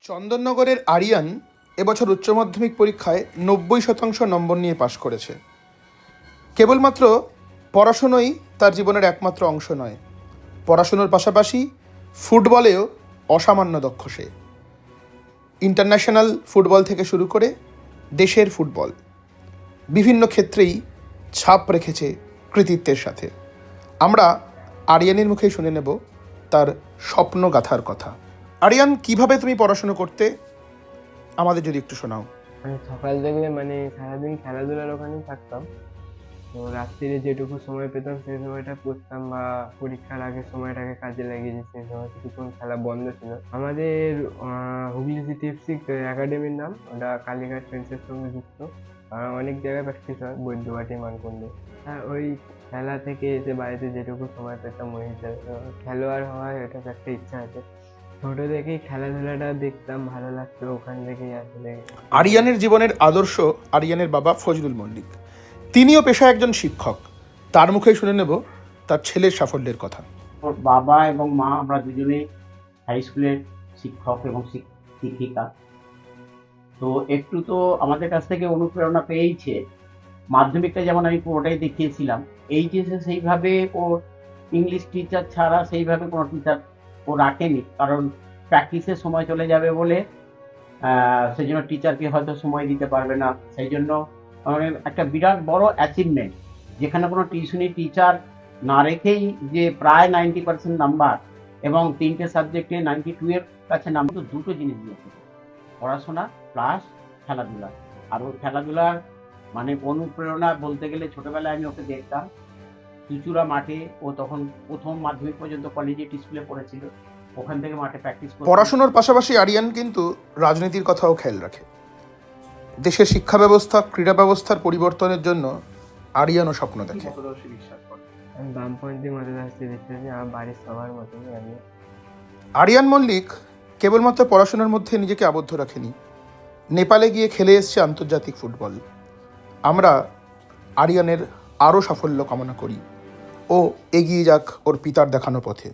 চন্দননগরের আরিয়ান এবছর উচ্চ মাধ্যমিক পরীক্ষায় 90% নম্বর নিয়ে পাশ করেছে। কেবলমাত্র পড়াশুনোই তার জীবনের একমাত্র অংশ নয়, পড়াশুনোর পাশাপাশি ফুটবলেও অসামান্য দক্ষ সে। ইন্টারন্যাশনাল ফুটবল থেকে শুরু করে দেশের ফুটবল বিভিন্ন ক্ষেত্রেই ছাপ রেখেছে কৃতিত্বের সাথে। আমরা আরিয়ানের মুখে শুনে নেব তার স্বপ্নগাথার কথা। আরিয়ান, কিভাবে তুমি পড়াশুনো করতে আমাদের যদি একটু শোনাও। সকাল থেকে সারাদিন খেলাধুলার ওখানেই থাকতাম। তো রাত্রিরে যেটুকু সময় পেতাম সেই সময়টা পড়তাম বা পরীক্ষার আগের সময়টাকে কাজে লাগিয়ে দিই। সেই সময় কিছুক্ষণ খেলা বন্ধ ছিল। আমাদের হুগলি সিটি এফসি একাডেমির নাম, ওটা কালীঘাট ফ্রেন্ডসের সঙ্গে যুক্ত। আর অনেক জায়গায় প্র্যাকটিস হয়, বৈদ্যবাটি, মানকুণ্ডে। হ্যাঁ, ওই খেলা থেকে এসে বাড়িতে যেটুকু সময় পেতাম ওই হিসাবে খেলোয়াড় হওয়ার এটা একটা ইচ্ছা আছে। ছোট থেকেই খেলাধুলাটা দেখতাম, ভালো লাগতো, ওখান থেকেই আসলে। আরিয়ানের জীবনের আদর্শ আরিয়ানের বাবা ফজলুল মল্লিক, তিনিও পেশায় একজন শিক্ষক। তার মুখেই শুনে নেব তার ছেলের সাফল্যের কথা। ওর বাবা এবং মা আমরা দুজনেই হাই স্কুলের শিক্ষক এবং শিক্ষিকা। তো একটু তো আমাদের কাছ থেকে অনুপ্রেরণা পেয়েছে। মাধ্যমিকটা যেমন আমি পুরোটাই দেখিয়েছিলাম, এইচএসে সেইভাবে ওর ইংলিশ টিচার ছাড়া সেইভাবে কোনো টিচার ও রাখেনি, কারণ প্র্যাকটিসের সময় চলে যাবে বলে সেই জন্য টিচারকে হয়তো সময় দিতে পারবে না। সেই জন্য একটা বিরাট বড় অ্যাচিভমেন্ট, যেখানে কোনো টিউশনি টিচার না রেখেই যে প্রায় 90% নাম্বার এবং 3টে সাবজেক্টে 92 এর কাছে নাম্বার। তো দুটো জিনিস দিয়েছে, পড়াশোনা প্লাস খেলাধুলা। আর ওর খেলাধুলার অনুপ্রেরণা বলতে গেলে, ছোটবেলায় আমি ওকে দেখতাম চুচুড়া মাঠে। ও তখন প্রথম মাধ্যমিক পর্যন্ত কলেজিয়েট স্কুলে পড়েছিল, ওখান থেকে মাঠে প্র্যাকটিস করত। পড়াশোনার পাশাপাশি আরিয়ান কিন্তু রাজনীতির কথাও খেয়াল রাখে। দেশের শিক্ষা ব্যবস্থা, ক্রীড়া ব্যবস্থার পরিবর্তনের জন্য আরিয়ানও স্বপ্ন দেখে। আমি বামপন্থী মতাদর্শী বিশ্বাসী, আমার বাড়ির সবার মতনই আমি। আরিয়ান মল্লিক কেবলমাত্র পড়াশোনার মধ্যে নিজেকে আবদ্ধ রাখেনি, নেপালে গিয়ে খেলে এসেছে আন্তর্জাতিক ফুটবল। আমরা আরিয়ানের আরও সাফল্য কামনা করি ও এগিয়ে যাক ওর পিতার দেখানো পথে।